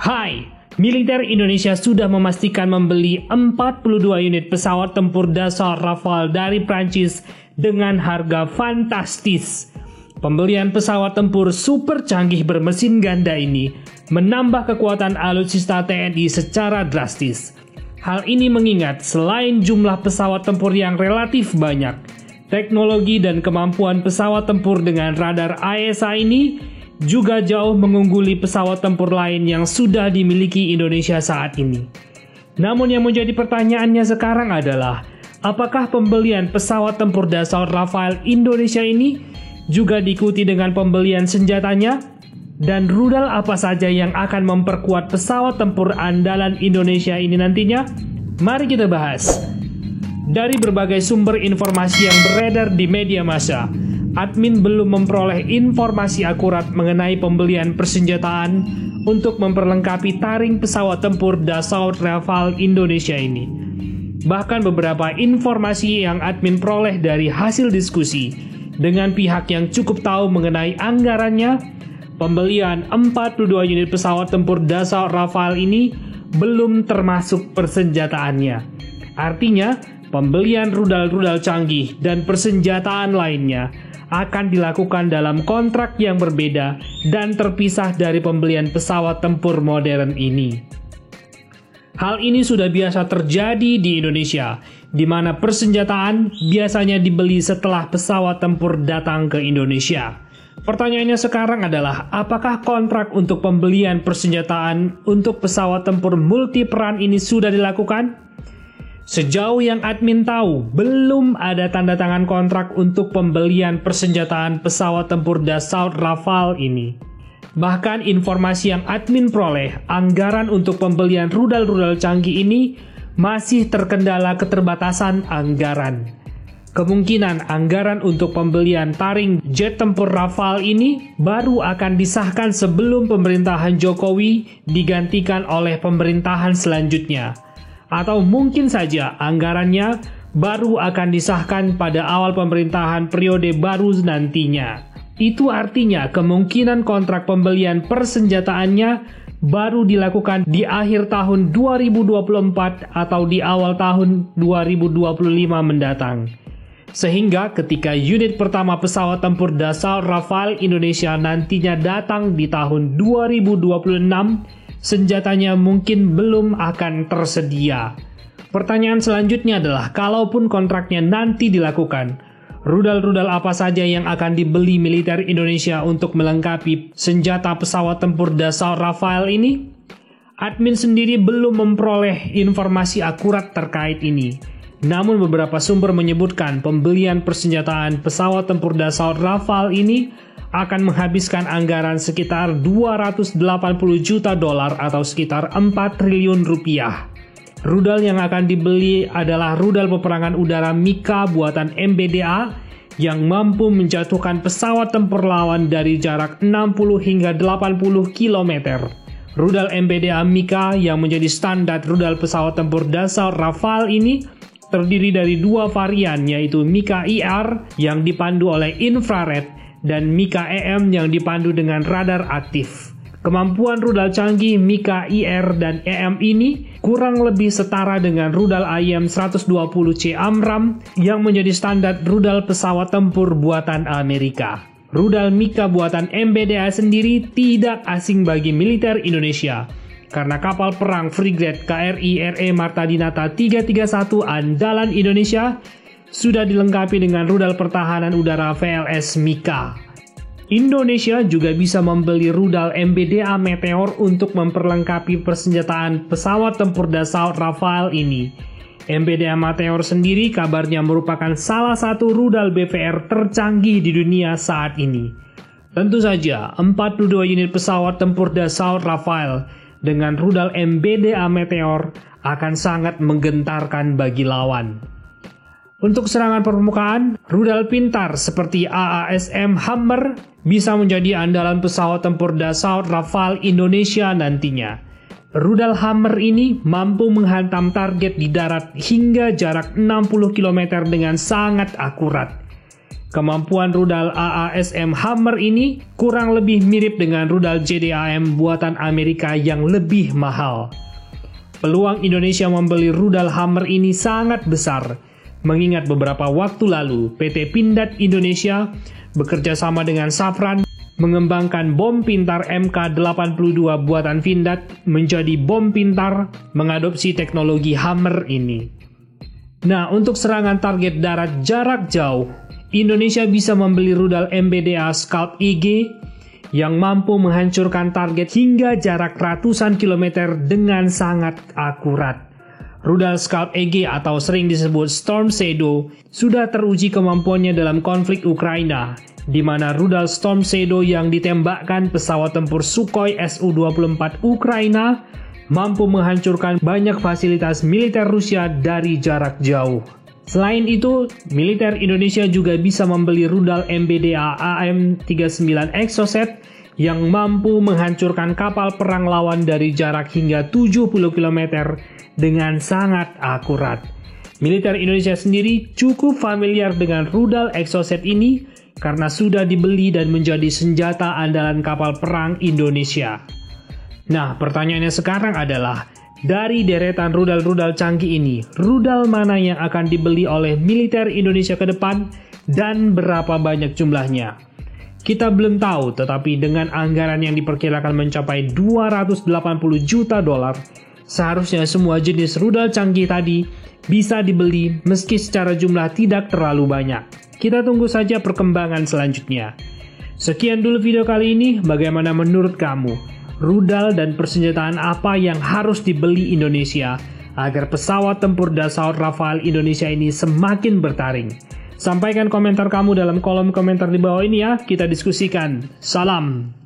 Hai, militer Indonesia sudah memastikan membeli 42 unit pesawat tempur Dassault Rafale dari Prancis dengan harga fantastis. Pembelian pesawat tempur super canggih bermesin ganda ini menambah kekuatan alutsista TNI secara drastis. Hal ini mengingat selain jumlah pesawat tempur yang relatif banyak, teknologi dan kemampuan pesawat tempur dengan radar AESA ini juga jauh mengungguli pesawat tempur lain yang sudah dimiliki Indonesia saat ini. Namun yang menjadi pertanyaannya sekarang adalah, apakah pembelian pesawat tempur Dassault Rafale Indonesia ini juga diikuti dengan pembelian senjatanya? Dan rudal apa saja yang akan memperkuat pesawat tempur andalan Indonesia ini nantinya? Mari kita bahas. Dari berbagai sumber informasi yang beredar di media massa, admin belum memperoleh informasi akurat mengenai pembelian persenjataan untuk memperlengkapi taring pesawat tempur Dassault Rafale Indonesia ini. Bahkan beberapa informasi yang admin peroleh dari hasil diskusi dengan pihak yang cukup tahu mengenai anggarannya, pembelian 42 unit pesawat tempur Dassault Rafale ini belum termasuk persenjataannya. Artinya, pembelian rudal-rudal canggih dan persenjataan lainnya akan dilakukan dalam kontrak yang berbeda dan terpisah dari pembelian pesawat tempur modern ini. Hal ini sudah biasa terjadi di Indonesia, di mana persenjataan biasanya dibeli setelah pesawat tempur datang ke Indonesia. Pertanyaannya sekarang adalah, apakah kontrak untuk pembelian persenjataan untuk pesawat tempur multiperan ini sudah dilakukan? Sejauh yang admin tahu, belum ada tanda tangan kontrak untuk pembelian persenjataan pesawat tempur Dassault Rafale ini. Bahkan informasi yang admin peroleh, anggaran untuk pembelian rudal-rudal canggih ini masih terkendala keterbatasan anggaran. Kemungkinan anggaran untuk pembelian taring jet tempur Rafale ini baru akan disahkan sebelum pemerintahan Jokowi digantikan oleh pemerintahan selanjutnya. Atau mungkin saja anggarannya baru akan disahkan pada awal pemerintahan periode baru nantinya. Itu artinya kemungkinan kontrak pembelian persenjataannya baru dilakukan di akhir tahun 2024 atau di awal tahun 2025 mendatang. Sehingga ketika unit pertama pesawat tempur Dassault Rafale Indonesia nantinya datang di tahun 2026, senjatanya mungkin belum akan tersedia. Pertanyaan selanjutnya adalah, kalaupun kontraknya nanti dilakukan, rudal-rudal apa saja yang akan dibeli militer Indonesia untuk melengkapi senjata pesawat tempur Dassault Rafale ini? Admin sendiri belum memperoleh informasi akurat terkait ini. Namun beberapa sumber menyebutkan pembelian persenjataan pesawat tempur Dassault Rafale ini akan menghabiskan anggaran sekitar 280 juta dolar atau sekitar 4 triliun rupiah. Rudal yang akan dibeli adalah rudal peperangan udara Mika buatan MBDA yang mampu menjatuhkan pesawat tempur lawan dari jarak 60 hingga 80 km. Rudal MBDA Mika yang menjadi standar rudal pesawat tempur Dassault Rafale ini terdiri dari dua varian, yaitu Mika IR yang dipandu oleh infrared dan Mika EM yang dipandu dengan radar aktif. Kemampuan rudal canggih Mika IR dan EM ini kurang lebih setara dengan rudal AIM-120C AMRAAM yang menjadi standar rudal pesawat tempur buatan Amerika. Rudal Mika buatan MBDA sendiri tidak asing bagi militer Indonesia, karena kapal perang frigate KRI RE Marta Dinata 331 andalan Indonesia sudah dilengkapi dengan rudal pertahanan udara VLS Mika. Indonesia juga bisa membeli rudal MBDA Meteor untuk memperlengkapi persenjataan pesawat tempur Dassault Rafale ini. MBDA Meteor sendiri kabarnya merupakan salah satu rudal BVR tercanggih di dunia saat ini. Tentu saja, 42 unit pesawat tempur Dassault Rafale dengan rudal MBDA Meteor akan sangat menggentarkan bagi lawan. Untuk serangan permukaan, rudal pintar seperti AASM Hammer bisa menjadi andalan pesawat tempur Dassault Rafale Indonesia nantinya. Rudal Hammer ini mampu menghantam target di darat hingga jarak 60 km dengan sangat akurat. Kemampuan rudal AASM Hammer ini kurang lebih mirip dengan rudal JDAM buatan Amerika yang lebih mahal. Peluang Indonesia membeli rudal Hammer ini sangat besar, mengingat beberapa waktu lalu PT Pindad Indonesia bekerja sama dengan Safran mengembangkan bom pintar MK82 buatan Pindad menjadi bom pintar mengadopsi teknologi Hammer ini. Nah, untuk serangan target darat jarak jauh, Indonesia bisa membeli rudal MBDA Scalp EG yang mampu menghancurkan target hingga jarak ratusan kilometer dengan sangat akurat. Rudal Scalp EG atau sering disebut Storm Shadow sudah teruji kemampuannya dalam konflik Ukraina, di mana rudal Storm Shadow yang ditembakkan pesawat tempur Sukhoi Su-24 Ukraina mampu menghancurkan banyak fasilitas militer Rusia dari jarak jauh. Selain itu, militer Indonesia juga bisa membeli rudal MBDA AM-39 Exocet yang mampu menghancurkan kapal perang lawan dari jarak hingga 70 km dengan sangat akurat. Militer Indonesia sendiri cukup familiar dengan rudal Exocet ini karena sudah dibeli dan menjadi senjata andalan kapal perang Indonesia. Nah, pertanyaannya sekarang adalah, dari deretan rudal-rudal canggih ini, rudal mana yang akan dibeli oleh militer Indonesia ke depan dan berapa banyak jumlahnya? Kita belum tahu, tetapi dengan anggaran yang diperkirakan mencapai 280 juta dolar, seharusnya semua jenis rudal canggih tadi bisa dibeli meski secara jumlah tidak terlalu banyak. Kita tunggu saja perkembangan selanjutnya. Sekian dulu video kali ini, bagaimana menurut kamu? Rudal dan persenjataan apa yang harus dibeli Indonesia agar pesawat tempur Dassault Rafale Indonesia ini semakin bertaring? Sampaikan komentar kamu dalam kolom komentar di bawah ini ya, kita diskusikan. Salam!